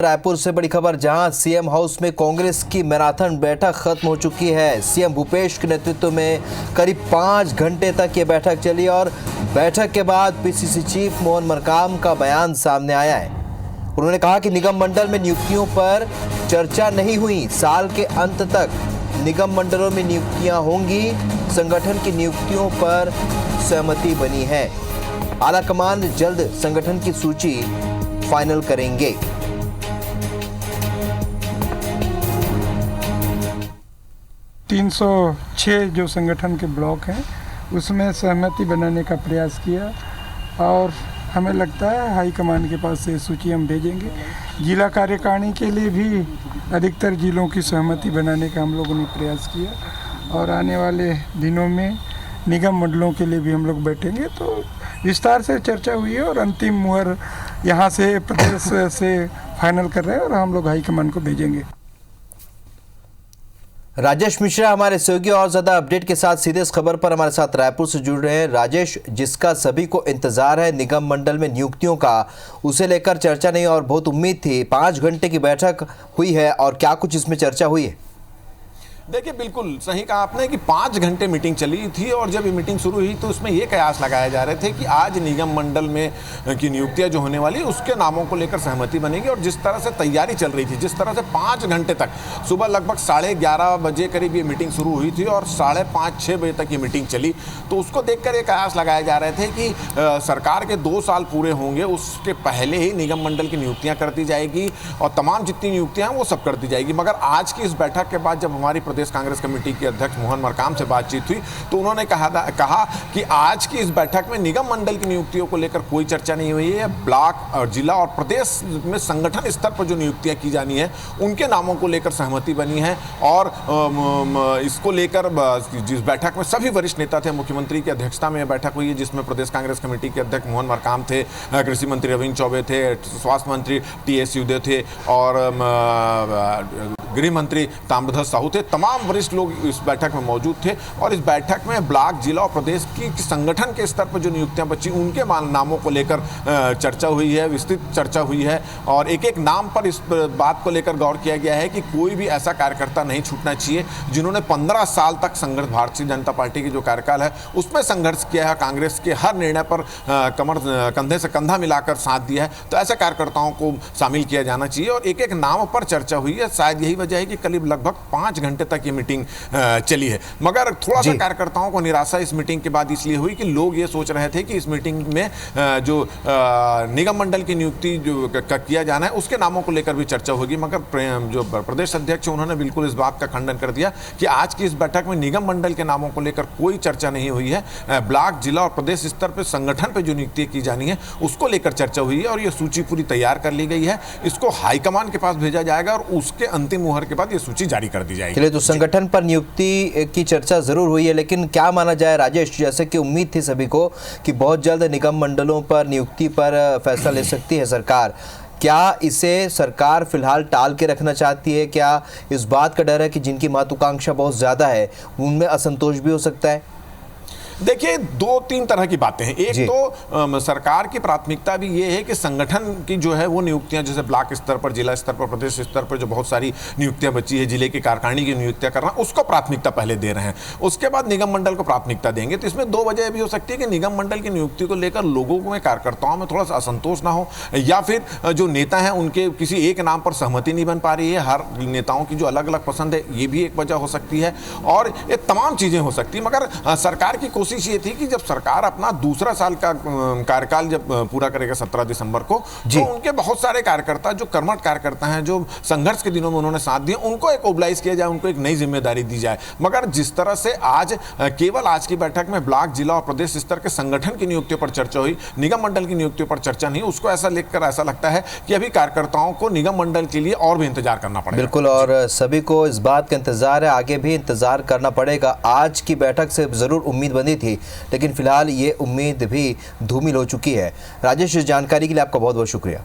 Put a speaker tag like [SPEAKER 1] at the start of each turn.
[SPEAKER 1] रायपुर से बड़ी खबर, जहां सीएम हाउस में कांग्रेस की मैराथन बैठक खत्म हो चुकी है। सीएम भूपेश के नेतृत्व में करीब 5 घंटे तक ये बैठक चली और बैठक के बाद पीसीसी चीफ मोहन मरकाम का बयान सामने आया है। उन्होंने कहा कि निगम मंडल में नियुक्तियों पर चर्चा नहीं हुई। साल के अंत तक निगम मंडलों में नियुक्तियां होंगी। संगठन की नियुक्तियों पर सहमति बनी है। आलाकमान जल्द संगठन की सूची फाइनल करेंगे।
[SPEAKER 2] 306 जो संगठन के ब्लॉक हैं उसमें सहमति बनाने का प्रयास किया और हमें लगता है हाईकमान के पास से सूची हम भेजेंगे। जिला कार्यकारिणी के लिए भी अधिकतर जिलों की सहमति बनाने का हम लोगों ने प्रयास किया और आने वाले दिनों में निगम मंडलों के लिए भी हम लोग बैठेंगे। तो विस्तार से चर्चा हुई है और अंतिम मुहर यहाँ से प्रदेश से फाइनल कर रहे हैं और हम लोग हाईकमान को भेजेंगे।
[SPEAKER 1] राजेश मिश्रा हमारे सहयोगी और ज्यादा अपडेट के साथ सीधे इस खबर पर हमारे साथ रायपुर से जुड़ रहे हैं। राजेश, जिसका सभी को इंतजार है निगम मंडल में नियुक्तियों का, उसे लेकर चर्चा नहीं और बहुत उम्मीद थी। 5 घंटे की बैठक हुई है और क्या कुछ इसमें चर्चा हुई है?
[SPEAKER 3] देखिए, बिल्कुल सही कहा आपने कि 5 घंटे मीटिंग चली थी और जब ये मीटिंग शुरू हुई तो उसमें ये कयास लगाए जा रहे थे कि आज निगम मंडल में की नियुक्तियां जो होने वाली उसके नामों को लेकर सहमति बनेगी। और जिस तरह से तैयारी चल रही थी, जिस तरह से 5 घंटे तक, सुबह लगभग 11:30 बजे करीब ये मीटिंग शुरू हुई थी और 5:30-6 बजे तक ये मीटिंग चली, तो उसको देखकर ये कयास लगाए जा रहे थे कि सरकार के 2 साल पूरे होंगे उसके पहले ही निगम मंडल की नियुक्तियाँ कर दी जाएगी और तमाम जितनी नियुक्तियाँ हैं वो सब कर दी जाएगी। मगर आज की इस बैठक के बाद जब हमारी प्रदेश कांग्रेस कमेटी के अध्यक्ष मोहन मरकाम से बातचीत हुई तो उन्होंने कहा कि आज की इस बैठक में निगम मंडल की नियुक्तियों को लेकर कोई चर्चा नहीं हुई है। ब्लॉक और जिला और प्रदेश में संगठन स्तर पर जो नियुक्तियां की जानी है उनके नामों को लेकर सहमति बनी है। और इसको लेकर जिस बैठक में सभी वरिष्ठ नेता थे, मुख्यमंत्री की अध्यक्षता में यह बैठक हुई है जिसमें प्रदेश कांग्रेस कमेटी के अध्यक्ष मोहन मरकाम थे, कृषि मंत्री रविंद्र चौबे थे, स्वास्थ्य मंत्री टी.एस. सिंहदेव थे और गृह मंत्री ताम्रध्वज साहू थे। तमाम वरिष्ठ लोग इस बैठक में मौजूद थे और इस बैठक में ब्लॉक, जिला और प्रदेश की संगठन के स्तर पर जो नियुक्तियां बची उनके नामों को लेकर चर्चा हुई है, विस्तृत चर्चा हुई है और एक एक नाम पर इस बात को लेकर गौर किया गया है कि कोई भी ऐसा कार्यकर्ता नहीं छूटना चाहिए जिन्होंने 15 साल तक संघर्ष, भारतीय जनता पार्टी की जो कार्यकाल है उसमें संघर्ष किया है, कांग्रेस के हर निर्णय पर कंधे से कंधा मिलाकर साथ दिया है, तो ऐसे कार्यकर्ताओं को शामिल किया जाना चाहिए और एक एक नाम पर चर्चा हुई है। शायद यही वजह है कि करीब लगभग 5 घंटे तक ये मीटिंग चली है। मगर थोड़ा सा कार्यकर्ताओं को निराशा इस मीटिंग के बाद इसलिए हुई कि लोग ये सोच रहे थे कि इस मीटिंग में जो निगम मंडल की नियुक्ति जो किया जाना है उसके नामों को लेकर भी चर्चा होगी। मगर जो प्रदेश अध्यक्ष उन्होंने बिल्कुल इस बात का खंडन कर दिया कि आज की इस बैठक में निगम मंडल के नामों को लेकर कोई चर्चा नहीं हुई है। ब्लॉक, जिला और प्रदेश स्तर पर संगठन पर जो नियुक्ति की जानी है उसको लेकर चर्चा हुई है और ये सूची पूरी तैयार कर ली गई है। इसको हाईकमान के पास भेजा जाएगा और उसके अंतिम मुहर के बाद ये सूची जारी कर दी जाएगी।
[SPEAKER 1] चलिए, तो संगठन पर नियुक्ति की चर्चा जरूर हुई है, लेकिन क्या माना जाए राजेश, जैसे कि उम्मीद थी सभी को कि बहुत जल्द निगम मंडलों पर नियुक्ति पर फैसला ले सकती है सरकार, क्या इसे सरकार फिलहाल टाल के रखना चाहती है? क्या इस बात का डर है कि जिनकी महत्वाकांक्षा बहुत ज्यादा है उनमें असंतोष भी हो सकता है?
[SPEAKER 3] देखिए, 2-3 तरह की बातें हैं। एक तो सरकार की प्राथमिकता भी ये है कि संगठन की जो है वो नियुक्तियां, जैसे ब्लॉक स्तर पर, जिला स्तर पर, प्रदेश स्तर पर जो बहुत सारी नियुक्तियां बची है, जिले की कार्यकारिणी की नियुक्तियां करना, उसको प्राथमिकता पहले दे रहे हैं, उसके बाद निगम मंडल को प्राथमिकता देंगे। तो इसमें 2 वजह भी हो सकती है कि निगम मंडल की नियुक्ति को लेकर लोगों में, कार्यकर्ताओं में थोड़ा सा असंतोष ना हो या फिर जो नेता हैं उनके किसी एक नाम पर सहमति नहीं बन पा रही है। हर नेताओं की जो अलग अलग पसंद है ये भी एक वजह हो सकती है और ये तमाम चीज़ें हो सकती है। मगर सरकार की कोशिश ये थी कि जब सरकार अपना दूसरा साल का कार्यकाल जब पूरा करेगा 17 दिसंबर को, तो उनके बहुत सारे कार्यकर्ता, जो कर्मठ कार्यकर्ता हैं, जो संघर्ष के दिनों में उन्होंने साथ दिया, उनको एक ओबलाइज किया जाए, उनको एक नई जिम्मेदारी दी जाए। मगर जिस तरह से आज केवल आज की बैठक में ब्लॉक, जिला और प्रदेश स्तर के संगठन की नियुक्तियों पर चर्चा हुई, निगम मंडल की नियुक्तियों पर चर्चा नहीं, उसको ऐसा लेकर ऐसा लगता है कि अभी कार्यकर्ताओं को निगम मंडल के लिए और भी इंतजार करना पड़ेगा।
[SPEAKER 1] बिल्कुल, और सभी को इस बात का इंतजार है, आगे भी इंतजार करना पड़ेगा। आज की बैठक से जरूर उम्मीद बंधी थी, लेकिन फिलहाल ये उम्मीद भी धूमिल हो चुकी है। राजेश, इस जानकारी के लिए आपका बहुत बहुत शुक्रिया।